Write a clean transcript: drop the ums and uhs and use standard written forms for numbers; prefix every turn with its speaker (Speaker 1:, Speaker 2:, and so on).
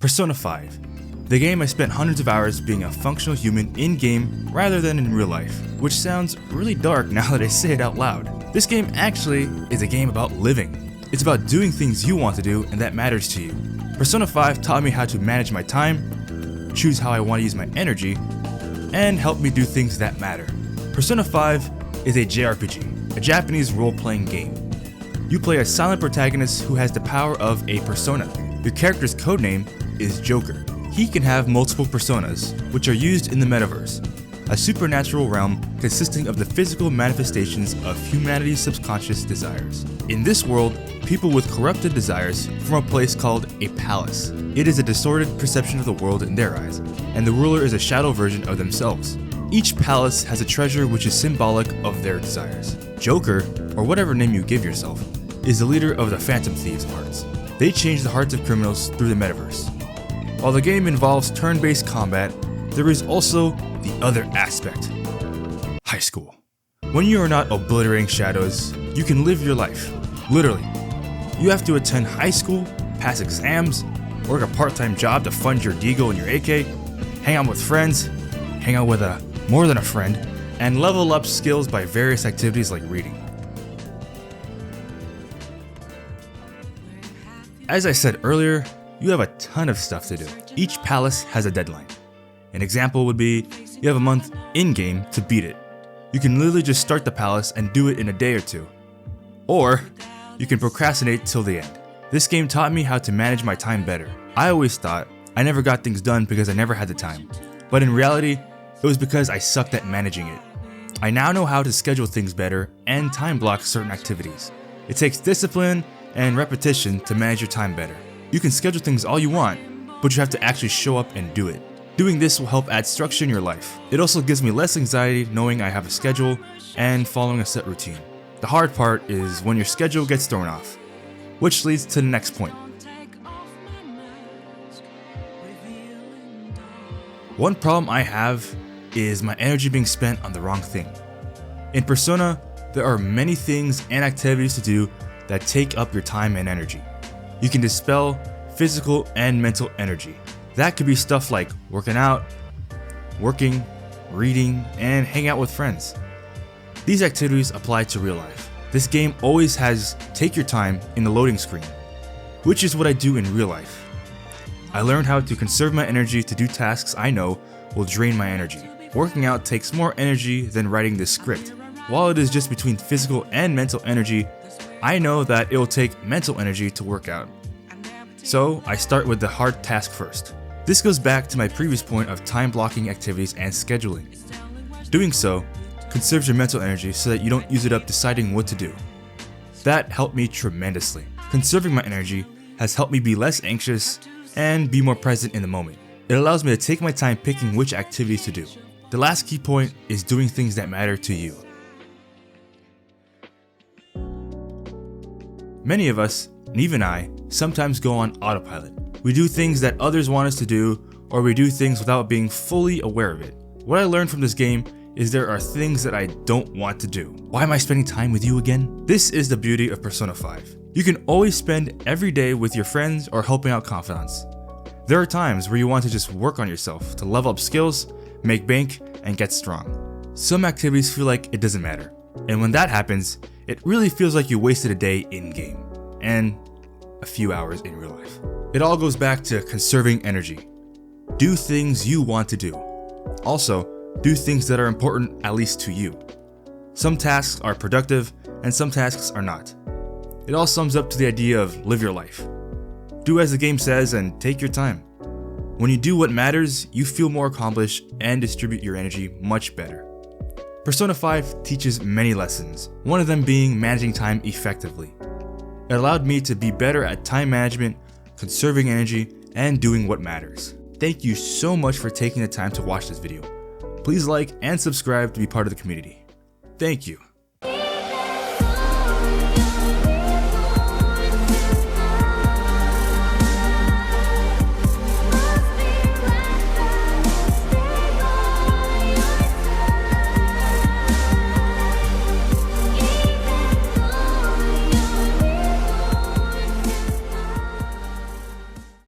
Speaker 1: Persona 5, the game I spent hundreds of hours being a functional human in-game rather than in real life, which sounds really dark now that I say it out loud. This game actually is a game about living. It's about doing things you want to do and that matters to you. Persona 5 taught me how to manage my time, choose how I want to use my energy, and help me do things that matter. Persona 5 is a JRPG, a Japanese role-playing game. You play a silent protagonist who has the power of a persona. Your character's codename is Joker. He can have multiple personas, which are used in the metaverse, a supernatural realm consisting of the physical manifestations of humanity's subconscious desires. In this world, people with corrupted desires form a place called a palace. It is a distorted perception of the world in their eyes, and the ruler is a shadow version of themselves. Each palace has a treasure which is symbolic of their desires. Joker, or whatever name you give yourself, is the leader of the Phantom Thieves' hearts. They change the hearts of criminals through the metaverse. While the game involves turn-based combat, there is also the other aspect: high school. When you are not obliterating shadows, you can live your life. Literally. You have to attend high school, pass exams, work a part-time job to fund your Deagle and your AK, hang out with friends, hang out with more than a friend, and level up skills by various activities like reading. As I said earlier, you have a ton of stuff to do. Each palace has a deadline. An example would be, you have a month in-game to beat it. You can literally just start the palace and do it in a day or two. Or, you can procrastinate till the end. This game taught me how to manage my time better. I always thought I never got things done because I never had the time. But in reality, it was because I sucked at managing it. I now know how to schedule things better and time block certain activities. It takes discipline and repetition to manage your time better. You can schedule things all you want, but you have to actually show up and do it. Doing this will help add structure in your life. It also gives me less anxiety knowing I have a schedule and following a set routine. The hard part is when your schedule gets thrown off, which leads to the next point. One problem I have is my energy being spent on the wrong thing. In Persona, there are many things and activities to do that take up your time and energy. You can dispel physical and mental energy. That could be stuff like working out, working, reading, and hanging out with friends. These activities apply to real life. This game always has take your time in the loading screen, which is what I do in real life. I learned how to conserve my energy to do tasks I know will drain my energy. Working out takes more energy than writing this script. While it is just between physical and mental energy, I know that it will take mental energy to work out. So I start with the hard task first. This goes back to my previous point of time blocking activities and scheduling. Doing so conserves your mental energy so that you don't use it up deciding what to do. That helped me tremendously. Conserving my energy has helped me be less anxious and be more present in the moment. It allows me to take my time picking which activities to do. The last key point is doing things that matter to you. Many of us, and even I, sometimes go on autopilot. We do things that others want us to do, or we do things without being fully aware of it. What I learned from this game is there are things that I don't want to do. Why am I spending time with you again? This is the beauty of Persona 5. You can always spend every day with your friends or helping out confidants. There are times where you want to just work on yourself to level up skills, make bank, and get strong. Some activities feel like it doesn't matter. And when that happens, it really feels like you wasted a day in-game, and a few hours in real life. It all goes back to conserving energy. Do things you want to do. Also, do things that are important at least to you. Some tasks are productive, and some tasks are not. It all sums up to the idea of live your life. Do as the game says and take your time. When you do what matters, you feel more accomplished and distribute your energy much better. Persona 5 teaches many lessons, one of them being managing time effectively. It allowed me to be better at time management, conserving energy, and doing what matters. Thank you so much for taking the time to watch this video. Please like and subscribe to be part of the community. Thank you.